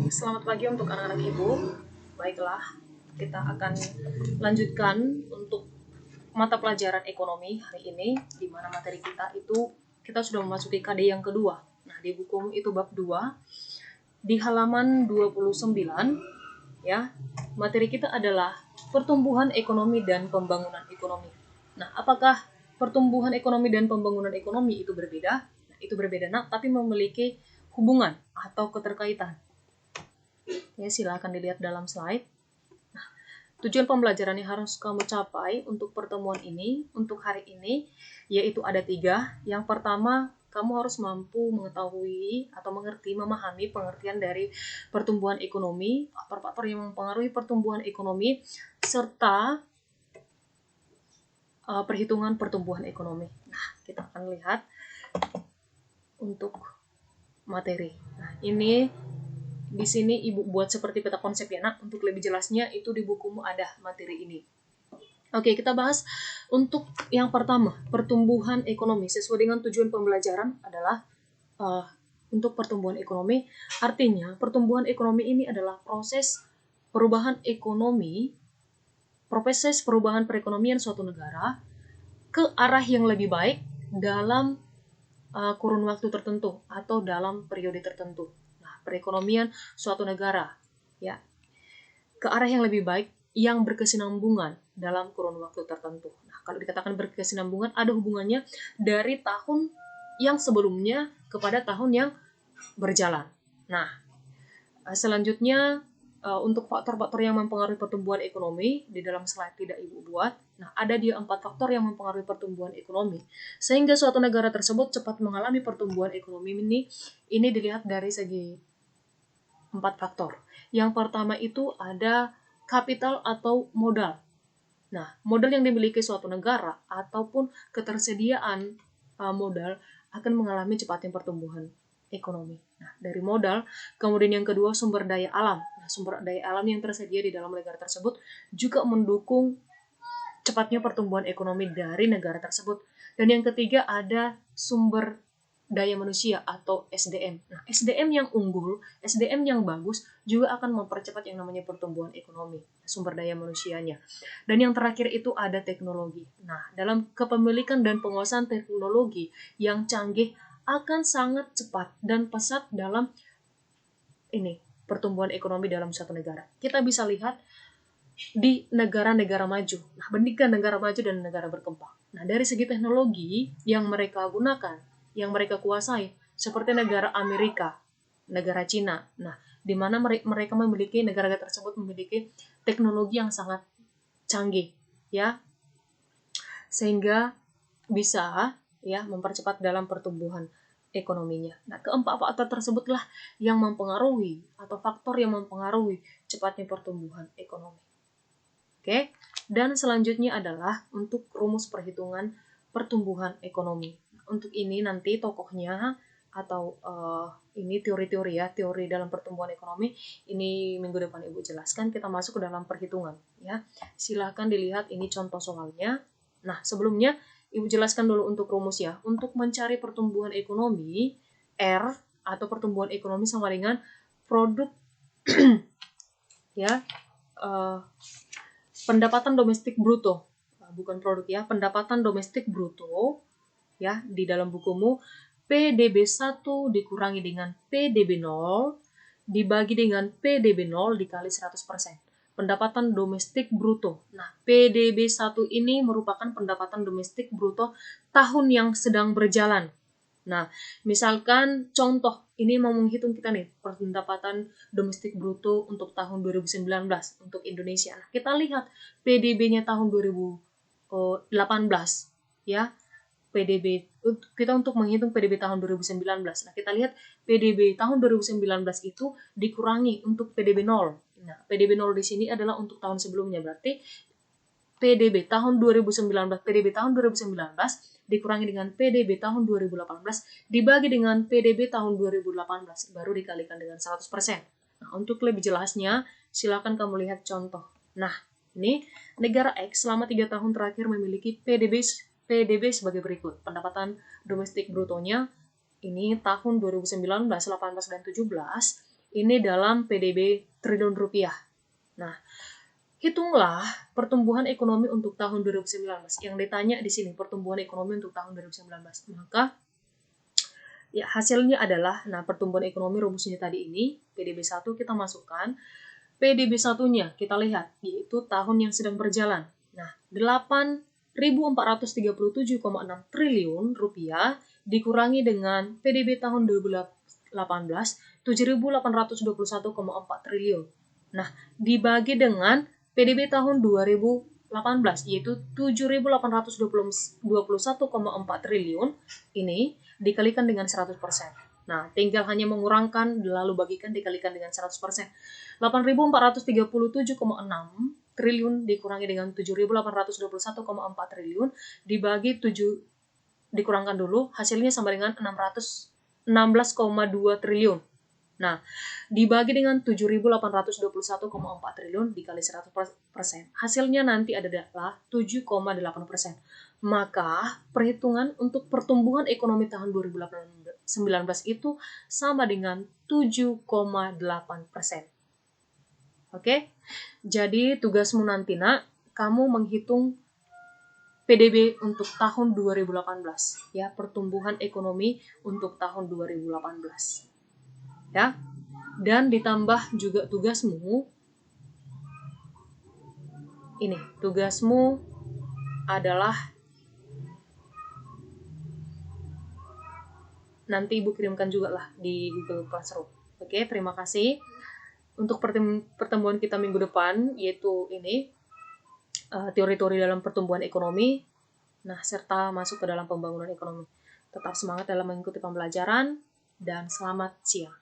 Selamat pagi untuk anak-anak ibu. Baiklah, kita akan lanjutkan untuk mata pelajaran ekonomi hari ini, di mana materi kita itu kita sudah memasuki KD yang kedua. Nah, di buku itu bab 2, di halaman 29, ya, materi kita adalah pertumbuhan ekonomi dan pembangunan ekonomi. Nah, apakah pertumbuhan ekonomi dan pembangunan ekonomi itu berbeda? Nah, itu berbeda, tapi memiliki hubungan atau keterkaitan. Ya, silakan dilihat dalam slide. Nah, tujuan pembelajaran yang harus kamu capai untuk pertemuan ini, untuk hari ini, yaitu ada 3. Yang pertama, kamu harus mampu mengetahui atau mengerti, memahami pengertian dari pertumbuhan ekonomi, faktor-faktor yang mempengaruhi pertumbuhan ekonomi, serta perhitungan pertumbuhan ekonomi. Nah, kita akan lihat untuk materi. Nah, ini di sini ibu buat seperti peta konsep ya nak. Untuk lebih jelasnya itu di bukumu ada materi ini. Oke, kita bahas untuk yang pertama, pertumbuhan ekonomi. Sesuai dengan tujuan pembelajaran adalah untuk pertumbuhan ekonomi. Artinya, pertumbuhan ekonomi ini adalah proses perubahan ekonomi, proses perubahan perekonomian suatu negara ke arah yang lebih baik dalam kurun waktu tertentu atau dalam periode tertentu. Perekonomian suatu negara ya ke arah yang lebih baik yang berkesinambungan dalam kurun waktu tertentu. Nah, kalau dikatakan berkesinambungan, ada hubungannya dari tahun yang sebelumnya kepada tahun yang berjalan. Nah, selanjutnya untuk faktor-faktor yang mempengaruhi pertumbuhan ekonomi di dalam slide tidak ibu buat. Nah, ada dia 4 faktor yang mempengaruhi pertumbuhan ekonomi sehingga suatu negara tersebut cepat mengalami pertumbuhan ekonomi ini dilihat dari segi 4 faktor. Yang pertama itu ada kapital atau modal. Nah, modal yang dimiliki suatu negara ataupun ketersediaan modal akan mengalami cepatnya pertumbuhan ekonomi. Nah, dari modal, kemudian yang kedua sumber daya alam. Nah, sumber daya alam yang tersedia di dalam negara tersebut juga mendukung cepatnya pertumbuhan ekonomi dari negara tersebut. Dan yang ketiga ada sumber daya manusia atau SDM. Nah, SDM yang unggul, SDM yang bagus juga akan mempercepat yang namanya pertumbuhan ekonomi, sumber daya manusianya. Dan yang terakhir itu ada teknologi. Nah, dalam kepemilikan dan penguasaan teknologi yang canggih akan sangat cepat dan pesat dalam pertumbuhan ekonomi dalam suatu negara. Kita bisa lihat di negara-negara maju. Nah, bandingkan negara maju dan negara berkembang. Nah, dari segi teknologi yang mereka gunakan, yang mereka kuasai, seperti negara Amerika, negara Cina. Nah, di mana mereka memiliki, negara tersebut memiliki teknologi yang sangat canggih, ya, sehingga bisa ya mempercepat dalam pertumbuhan ekonominya. Nah, keempat faktor tersebutlah yang mempengaruhi atau faktor yang mempengaruhi cepatnya pertumbuhan ekonomi. Oke, dan selanjutnya adalah untuk rumus perhitungan pertumbuhan ekonomi. Untuk ini nanti tokohnya atau ini teori-teori ya, teori dalam pertumbuhan ekonomi ini minggu depan Ibu jelaskan. Kita masuk ke dalam perhitungan ya. Silahkan dilihat ini contoh soalnya. Nah, sebelumnya Ibu jelaskan dulu untuk rumus ya. Untuk mencari pertumbuhan ekonomi, R atau pertumbuhan ekonomi sama dengan produk ya pendapatan domestik bruto, bukan produk ya, pendapatan domestik bruto ya di dalam bukumu PDB 1 dikurangi dengan PDB 0 dibagi dengan PDB 0 dikali 100%. Pendapatan domestik bruto. Nah, PDB 1 ini merupakan pendapatan domestik bruto tahun yang sedang berjalan. Nah, misalkan contoh, ini mau menghitung kita nih, pendapatan domestik bruto untuk tahun 2019 untuk Indonesia. Nah, kita lihat PDB-nya tahun 2018, ya. PDB, kita untuk menghitung PDB tahun 2019. Nah, kita lihat PDB tahun 2019 itu dikurangi untuk PDB 0. Nah, PDB 0 di sini adalah untuk tahun sebelumnya, berarti PDB tahun 2019, PDB tahun 2019 dikurangi dengan PDB tahun 2018 dibagi dengan PDB tahun 2018 baru dikalikan dengan 100%. Nah, untuk lebih jelasnya silakan kamu lihat contoh. Nah, ini negara X selama 3 tahun terakhir memiliki PDB sebagai berikut. Pendapatan domestik brutonya ini tahun 2019, 18, dan 17 ini dalam PDB triliun rupiah. Nah, hitunglah pertumbuhan ekonomi untuk tahun 2019. Yang ditanya di sini pertumbuhan ekonomi untuk tahun 2019. Maka ya hasilnya adalah, nah pertumbuhan ekonomi rumusnya tadi ini, PDB 1 kita masukkan, PDB 1-nya kita lihat, yaitu tahun yang sedang berjalan. Nah, 8.437,6 triliun rupiah dikurangi dengan PDB tahun 2018, 7.821,4 triliun. Nah, dibagi dengan PDB tahun 2018, yaitu 7.821,4 triliun, ini dikalikan dengan 100%. Nah, tinggal hanya mengurangkan, lalu bagikan, dikalikan dengan 100%. 8.437,6 triliun dikurangi dengan 7.821,4 triliun, dibagi 7, dikurangkan dulu, hasilnya sama dengan 16,2 triliun. Nah, dibagi dengan 7.821,4 triliun dikali 100%. Hasilnya nanti adalah 7,8%. Maka, perhitungan untuk pertumbuhan ekonomi tahun 2019 itu sama dengan 7,8%. Oke? Jadi, tugasmu nanti, nak, kamu menghitung PDB untuk tahun 2018. Ya, pertumbuhan ekonomi untuk tahun 2018. Ya, dan ditambah juga tugasmu adalah nanti Ibu kirimkan juga lah di Google Classroom. Oke, terima kasih untuk pertemuan kita minggu depan, yaitu ini teori-teori dalam pertumbuhan ekonomi, nah serta masuk ke dalam pembangunan ekonomi. Tetap semangat dalam mengikuti pembelajaran dan selamat siang.